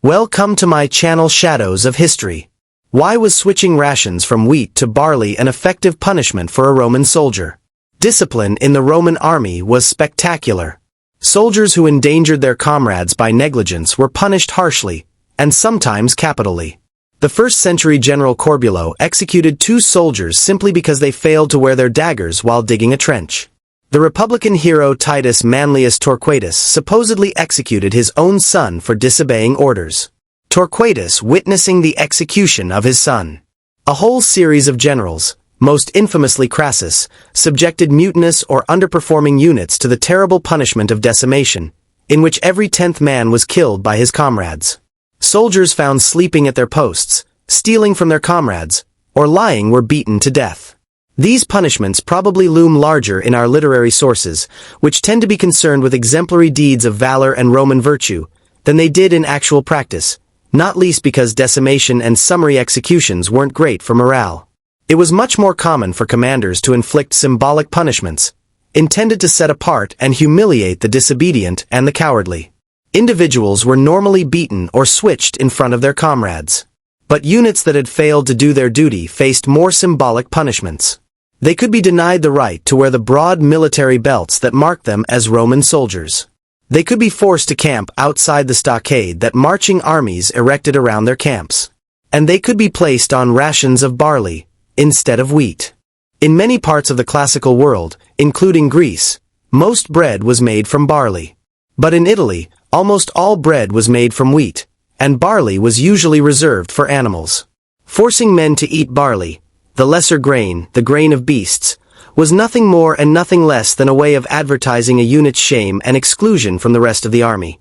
Welcome to my channel Shadows of History. Why was switching rations from wheat to barley an effective punishment for a Roman soldier? Discipline in the Roman army was spectacular. Soldiers who endangered their comrades by negligence were punished harshly, and sometimes capitally. The first-century general Corbulo executed 2 soldiers simply because they failed to wear their daggers while digging a trench. The Republican hero Titus Manlius Torquatus supposedly executed his own son for disobeying orders. Torquatus witnessing the execution of his son. A whole series of generals, most infamously Crassus, subjected mutinous or underperforming units to the terrible punishment of decimation, in which every 10th man was killed by his comrades. Soldiers found sleeping at their posts, stealing from their comrades, or lying were beaten to death. These punishments probably loom larger in our literary sources, which tend to be concerned with exemplary deeds of valor and Roman virtue, than they did in actual practice, not least because decimation and summary executions weren't great for morale. It was much more common for commanders to inflict symbolic punishments, intended to set apart and humiliate the disobedient and the cowardly. Individuals were normally beaten or switched in front of their comrades. But units that had failed to do their duty faced more symbolic punishments. They could be denied the right to wear the broad military belts that marked them as Roman soldiers. They could be forced to camp outside the stockade that marching armies erected around their camps. And they could be placed on rations of barley, instead of wheat. In many parts of the classical world, including Greece, most bread was made from barley. But in Italy, almost all bread was made from wheat, and barley was usually reserved for animals. Forcing men to eat barley, the lesser grain, the grain of beasts, was nothing more and nothing less than a way of advertising a unit's shame and exclusion from the rest of the army.